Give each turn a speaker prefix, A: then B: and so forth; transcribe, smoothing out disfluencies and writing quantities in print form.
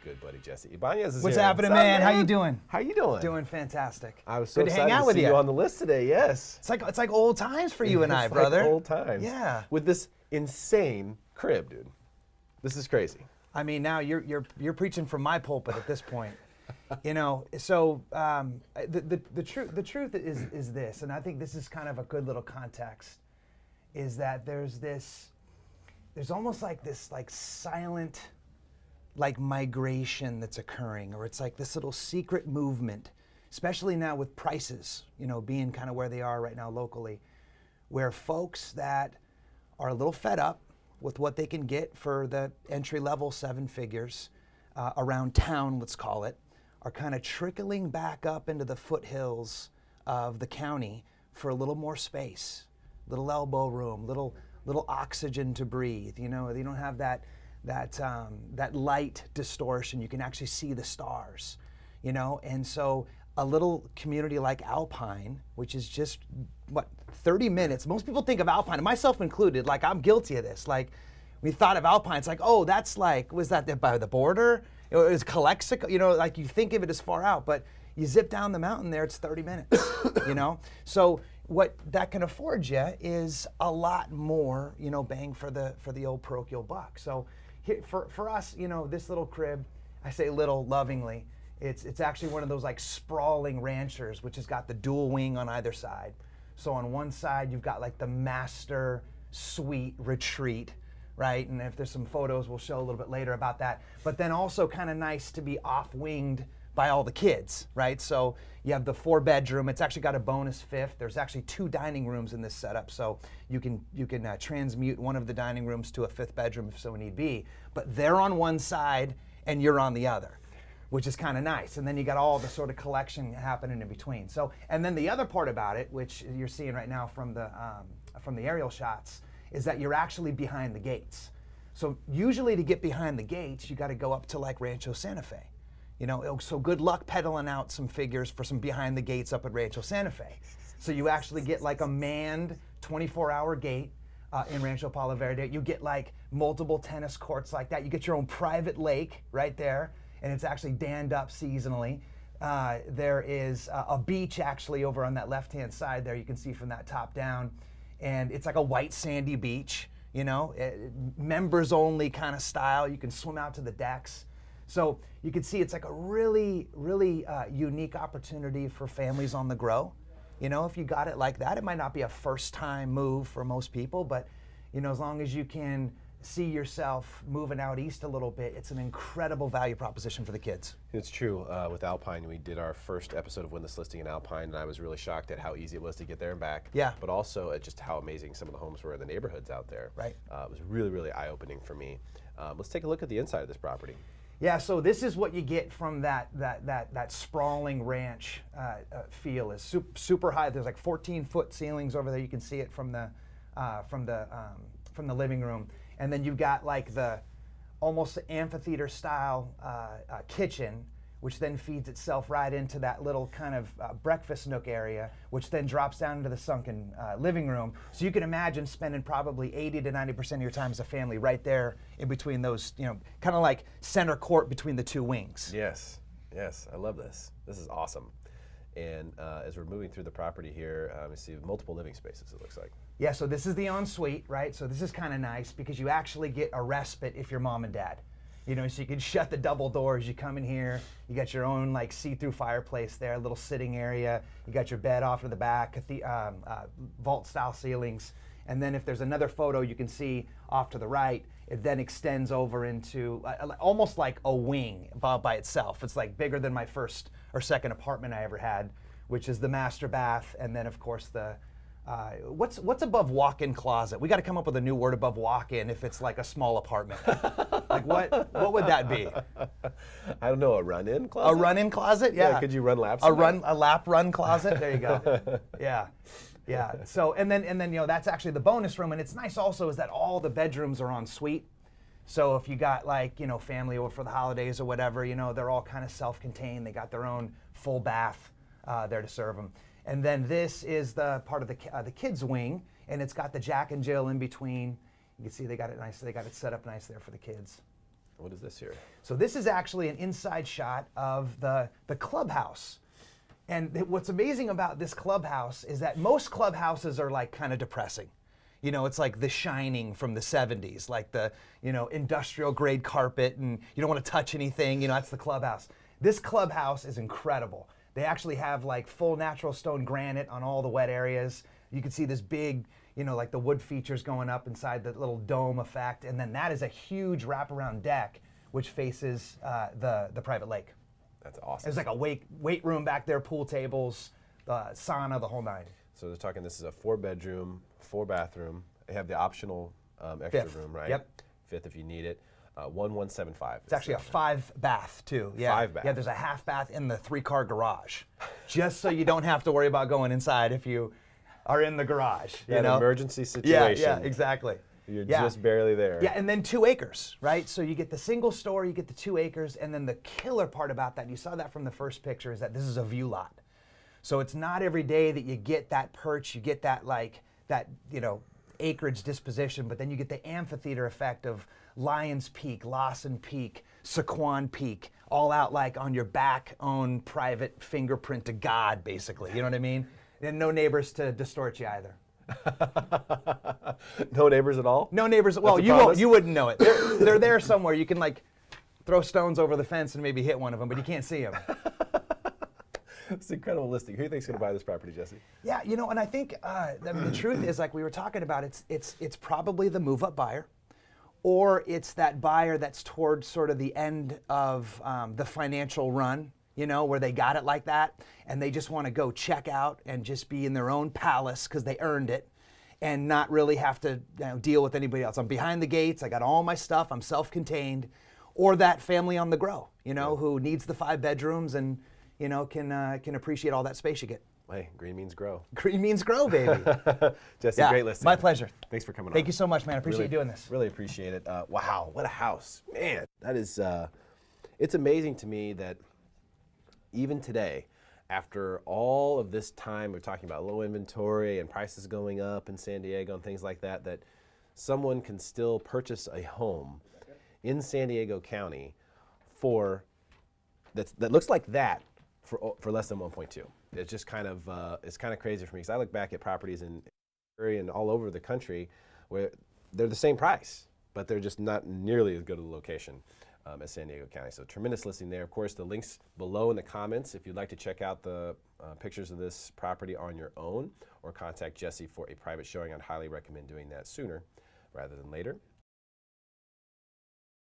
A: good buddy Jesse Ibanez is
B: What's
A: here.
B: happening,
A: What's up,
B: man? How you doing?
A: How you doing?
B: Doing fantastic.
A: I was so
B: good to
A: excited
B: hang out
A: to
B: with
A: see you on the list today. Yes.
B: It's like old times for you and I,
A: It's
B: brother.
A: Like old times.
B: Yeah.
A: With this insane crib, dude. This is crazy.
B: I mean, now you're preaching from my pulpit at this point. You know, so the truth is this, and I think this is kind of a good little context, is that there's almost like this silent migration that's occurring, or it's like this little secret movement, especially now with prices, you know, being kind of where they are right now locally, where folks that are a little fed up with what they can get for the entry level 7 figures around town, let's call it, are kind of trickling back up into the foothills of the county for a little more space, little elbow room, little oxygen to breathe. You know, they don't have that light distortion. You can actually see the stars, you know. And so a little community like Alpine, which is just 30 minutes. Most people think of Alpine, and myself included, like I'm guilty of this. Like we thought of Alpine, it's like, oh, that's like, was that by the border? It was Calexico, you know, like you think of it as far out, but you zip down the mountain there, it's 30 minutes, you know? So what that can afford you is a lot more, you know, bang for the old parochial buck. So for us, you know, this little crib, I say little lovingly, it's actually one of those like sprawling ranchers, which has got the dual wing on either side. So on one side, you've got like the master suite retreat, right? And if there's some photos, we'll show a little bit later about that. But then also kind of nice to be off-winged by all the kids, right? So you have the 4-bedroom. It's actually got a bonus 5th. There's actually 2 dining rooms in this setup, so you can transmute one of the dining rooms to a 5th bedroom if so need be. But they're on one side and you're on the other, which is kind of nice. And then you got all the sort of collection happening in between. So, and then the other part about it, which you're seeing right now from the aerial shots, is that you're actually behind the gates. So usually to get behind the gates, you got to go up to like Rancho Santa Fe. You know, so good luck peddling out some figures for some behind the gates up at Rancho Santa Fe. So you actually get like a manned 24-hour gate in Rancho Palo Verde. You get like multiple tennis courts like that. You get your own private lake right there, and it's actually dammed up seasonally. There is a beach actually over on that left-hand side there. You can see from that top down. And it's like a white sandy beach, you know, members only kind of style. You can swim out to the decks. So you can see it's like a really, really unique opportunity for families on the grow. You know, if you got it like that, it might not be a first time move for most people, but you know, as long as you can see yourself moving out east a little bit, it's an incredible value proposition for the kids.
A: It's true. With Alpine, we did our first episode of Win This Listing in Alpine, and I was really shocked at how easy it was to get there and back.
B: Yeah.
A: But also at just how amazing some of the homes were in the neighborhoods out there.
B: Right.
A: It was really, really eye-opening for me. Let's take a look at the inside of this property.
B: Yeah, so this is what you get from that sprawling ranch feel. Is super high. There's like 14-foot ceilings over there. You can see it from the living room. And then you've got like the almost amphitheater style kitchen, which then feeds itself right into that little kind of breakfast nook area, which then drops down into the sunken living room. So you can imagine spending probably 80 to 90% of your time as a family right there in between those, you know, kind of like center court between the 2 wings.
A: Yes, yes, I love this. This is awesome. And as we're moving through the property here, we see multiple living spaces, it looks like.
B: Yeah, so this is the ensuite, right? So this is kind of nice because you actually get a respite if you're mom and dad. You know, so you can shut the double doors, you come in here, you got your own like see-through fireplace there, a little sitting area, you got your bed off to the back, vault-style ceilings, and then if there's another photo you can see off to the right, it then extends over into almost like a wing by itself. It's like bigger than my first or second apartment I ever had, which is the master bath, and then of course the what's above walk-in closet? We got to come up with a new word above walk-in if it's like a small apartment. Like what would that be?
A: I don't know, a run-in closet?
B: A run-in closet? Yeah.
A: Could you run laps?
B: A lap run closet? There you go. Yeah. Yeah. So and then you know, that's actually the bonus room, and it's nice also is that all the bedrooms are en suite. So if you got like, you know, family over for the holidays or whatever, you know, they're all kind of self-contained. They got their own full bath there to serve them. And then this is the part of the kids' wing, and it's got the Jack and Jill in between. You can see they got it nice. They got it set up nice there for the kids.
A: What is this here?
B: So this is actually an inside shot of the clubhouse. And what's amazing about this clubhouse is that most clubhouses are like kind of depressing. You know, it's like The Shining from the 70s, like the, you know, industrial grade carpet and you don't want to touch anything, you know, that's the clubhouse. This clubhouse is incredible. They actually have like full natural stone granite on all the wet areas. You can see this big, you know, like the wood features going up inside the little dome effect. And then that is a huge wraparound deck which faces the private lake.
A: That's awesome.
B: There's like a weight room back there, pool tables, sauna, the whole nine.
A: So they're talking, this is a 4-bedroom, 4-bathroom. They have the optional extra
B: Fifth.
A: room, right?
B: Yep.
A: Fifth if you need it. 1175.
B: It's actually a 5-bath too. Yeah.
A: 5-bath.
B: Yeah, there's a half bath in the 3-car garage, just so you don't have to worry about going inside if you are in the garage.
A: Yeah,
B: you know?
A: an emergency situation.
B: Yeah, exactly.
A: You're just barely there.
B: Yeah, and then 2 acres, right? So you get the single story, you get the 2 acres, and then the killer part about that, you saw that from the first picture, is that this is a view lot. So it's not every day that you get that perch, you get that you know, acreage disposition, but then you get the amphitheater effect of Lions Peak, Lawson Peak, Sequan Peak, all out like on your back own private fingerprint to God, basically. You know what I mean? And no neighbors to distort you either.
A: No neighbors at all?
B: No neighbors. Well, you wouldn't know it. They're there somewhere. You can like throw stones over the fence and maybe hit one of them, but you can't see them.
A: It's an incredible listing. Who do you think's going to buy this property, Jesse?
B: Yeah, you know, and I think the truth is, like we were talking about, it's probably the move-up buyer, or it's that buyer that's towards sort of the end of the financial run, you know, where they got it like that, and they just want to go check out and just be in their own palace because they earned it, and not really have to deal with anybody else. I'm behind the gates. I got all my stuff. I'm self-contained, or that family on the grow, you know, who needs the 5 bedrooms and you know, can appreciate all that space you get.
A: Hey, green means grow.
B: Green means grow, baby.
A: Jesse, great listing.
B: My pleasure.
A: Thanks for coming on.
B: Thank you so much, man. I appreciate you doing this.
A: Really appreciate it. Wow, what a house. Man, that is, it's amazing to me that even today, after all of this time, we're talking about low inventory and prices going up in San Diego and things like that, that someone can still purchase a home in San Diego County that looks like that for less than 1.2. It's just kind of it's kind of crazy for me because I look back at properties in Missouri and all over the country where they're the same price, but they're just not nearly as good a location as San Diego County. So tremendous listing there. Of course, the links below in the comments if you'd like to check out the pictures of this property on your own or contact Jesse for a private showing. I'd highly recommend doing that sooner rather than later.